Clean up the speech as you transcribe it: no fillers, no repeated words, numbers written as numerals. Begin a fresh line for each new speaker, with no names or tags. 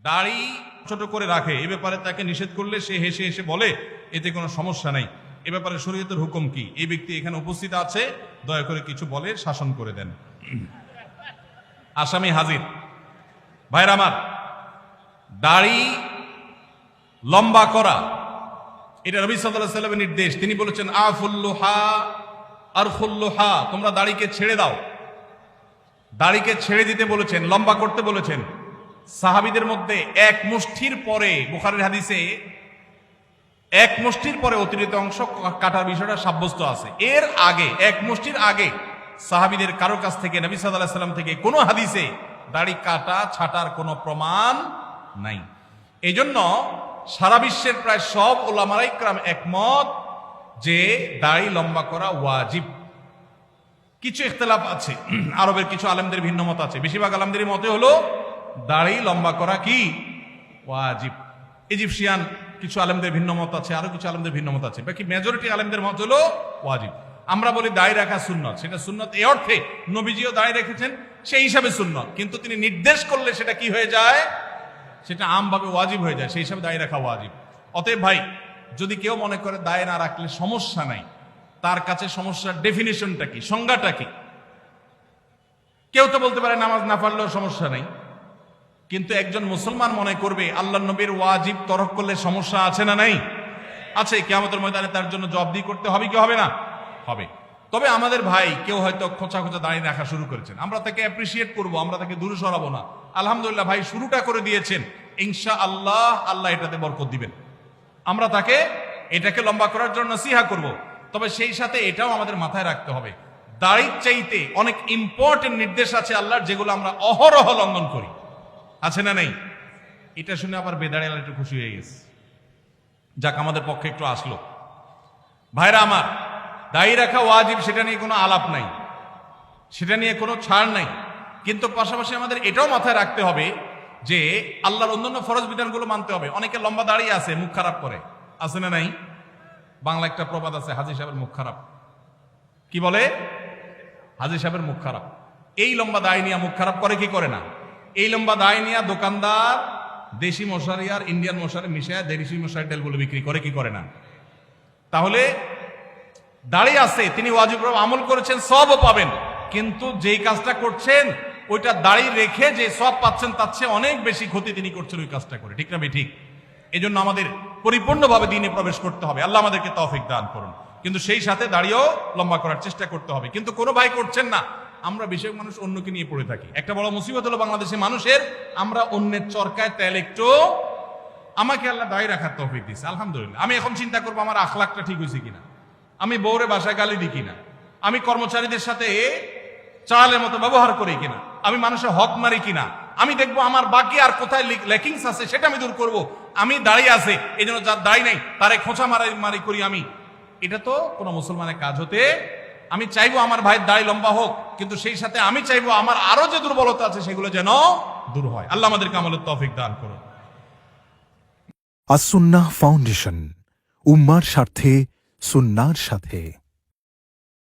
দাড়ি ছোট করে রাখে, এ ব্যাপারে তাকে নিষেধ করলে সে হেসে হেসে বলে এতে কোনো সমস্যা নাই, এ ব্যাপারে শরীয়তের হুকুম কি? এই ব্যক্তি এখানে উপস্থিত আছে, দয়া করে কিছু বলে শাসন করে দেন। আসামি হাজির। ভাইরা আমার, দাড়ি লম্বা করা এটা নবী সাল্লাল্লাহু আলাইহি ওয়াসাল্লামের নির্দেশ। তিনি বলেছেন আফুল্লুহা আরখুল্লুহা, তোমরা দাড়িকে ছেড়ে দাও। দাড়িকে ছেড়ে দিতে বলেছেন, লম্বা করতে বলেছেন। সাহাবীদের মধ্যে এক মুষ্টির পরে, বুখারীর হাদিসে এক মুষ্টির পরে অতিরিক্ত অংশ কাটার বিষয়টা সাব্যস্ত আছে। এর আগে, এক মুষ্টির আগে সাহাবীদের কারো কাছ থেকে, নবী সাল্লাল্লাহু আলাইহি ওয়াসাল্লাম থেকে কোনো হাদিসে দাড়ি কাটা ছাটার কোনো প্রমাণ নাই। এই জন্য সারা বিশ্বের প্রায় সব উলামায়ে ইকরাম একমত যে দাড়ি লম্বা করা ওয়াজিব। কিছু ইখতিলাফ আছে, আরবের কিছু আলেমদের ভিন্ন মত আছে। বেশিরভাগ আলেমদের মতে হলো দাড়ি লম্বা করা কি ওয়াজিব। ইজিপশিয়ান কিছু আলেমদের ভিন্ন মত আছে, আরো কিছু আলেমদের ভিন্ন মত আছে, বাকি মেজরিটি আলেমদের মত হলো ওয়াজিব। আমরা বলি দাড়ি রাখা সুন্নত, সেটা সুন্নত এই অর্থে নবীজিও দাড়ি রেখেছেন, সেই হিসাবে সুন্নত, কিন্তু তিনি নির্দেশ করলে সেটা কি হয়ে যায়, সেটা আমভাবে ওয়াজিব হয়ে যায়, সেই হিসাবে দাড়ি রাখা ওয়াজিব। অতএব ভাই, যদি কেউ মনে করে দাড়ি না রাখলে সমস্যা নাই, তার কাছে সমস্যার ডেফিনিশনটা কি, সংজ্ঞাটা কি? কেউ তো বলতে পারে নামাজ না পড়লেও সমস্যা নাই, কিন্তু একজন মুসলমান মনে করবে আল্লাহর নবীর ওয়াজিব তরক করলে সমস্যা আছে না নাই? আছে। কিয়ামতের ময়দানে তার জন্য জবাবদিহি করতে হবে কি হবে না? হবে। তবে আমাদের ভাই কেউ হয়তো খোঁচা খোঁচা দাঁড়িয়ে রাখা শুরু করেছেন, আমরা তাকে অ্যাপ্রিসিয়েট করবো, আমরা তাকে দূরে সরাবো না। আলহামদুলিল্লাহ ভাই শুরুটা করে দিয়েছেন, ইনশাআল্লাহ আল্লাহ এটাতে বরকত দিবেন। আমরা তাকে এটাকে লম্বা করার জন্য নসিহা করব। তবে সেই সাথে এটাও আমাদের মাথায় রাখতে হবে, দাড়ির চাইতে অনেক ইম্পর্টেন্ট নির্দেশ আছে আল্লাহর, যেগুলো আমরা অহরহ লঙ্ঘন করি। আছে না নেই? এটা শুনে আবার বেদাড়িয়ালা একটু খুশি হয়ে গেছে, যাক আমাদের পক্ষে একটু আসলো। ভাইরা আমার, দাড়ি রাখা ওয়াজিব, সেটা নিয়ে কোনো আলাপ নাই, সেটা নিয়ে কোনো ছাড় নাই। কিন্তু পাশাপাশি আমাদের এটাও মাথায় রাখতে হবে যে আল্লাহর অন্যান্য ফরজ বিধানগুলো মানতে হবে। অনেকে লম্বা দাঁড়িয়ে আছে, মুখ খারাপ করে, আছে না নাই? বাংলা একটা প্রবাদ আছে, হাজী সাহেবের মুখ খারাপ। কি বলে? হাজী সাহেবের মুখ খারাপ। এই লম্বা দাড়ি নিয়ে মুখ খারাপ করে কি করে না? এই লম্বা দাড়ি নিয়ে দোকানদার দেশি মশারি আর ইন্ডিয়ান মশারি মিশায় দেশি মশারি তেলগুলো বিক্রি করে কি করে না? তাহলে দাড়ি আছে, তিনি ওয়াজিব আমল করেছেন, সবও পাবেন, কিন্তু যেই কাজটা করছেন ওইটা দাড়ি রেখে যে সব পাচ্ছেন তার চেয়ে অনেক বেশি ক্ষতি তিনি করছেন ওই কাজটা করে। ঠিক না ঠিক? এই জন্য আমাদের পরিপূর্ণভাবে দ্বীনে প্রবেশ করতে হবে। আল্লাহ আমাদেরকে তৌফিক দান করুন। কিন্তু সেই সাথে দাড়িও লম্বা করার চেষ্টা করতে হবে। কিন্তু কোনো ভাই করছেন না, আমরা বেশিরভাগ মানুষ অন্যকে নিয়ে পড়ে থাকি। একটা বড় মুসিবত হলো বাংলাদেশের মানুষের, আমরা অন্যের চরকায় তেল একটু। আমাকে আল্লাহ দাড়ি রাখার তৌফিক দিয়েছে, আলহামদুলিল্লাহ। আমি এখন চিন্তা করবো আমার আখলাকটা ঠিক হয়েছে কিনা, আমি বউরে বাসায় গালি দিই কিনা, আমি কর্মচারীদের সাথে চালের মতো ব্যবহার করি কিনা, আমি মানুষের হক মারি কিনা, আমি দেখবো আমার বাকি আর কোথায় ল্যাকিংস আছে সেটা আমি দূর করব। আমি দাঁড়িয়ে আছে, এই জন্য যার দাড়ি নাই তারে খোঁচা মারি করি আমি, এটা তো কোনো মুসলমানের কাজ হতে। আমি চাইবো আমার ভাইয়ের দাড়ি লম্বা হোক, কিন্তু সেই সাথে আমি চাইবো আমার আরো যে দুর্বলতা আছে সেগুলো যেন দূর হয়। আল্লাহ আমাদেরকে আমলের তৌফিক দান করুন।
আস-সুন্নাহ ফাউন্ডেশন, উম্মার স্বার্থে সুন্নাহর সাথে।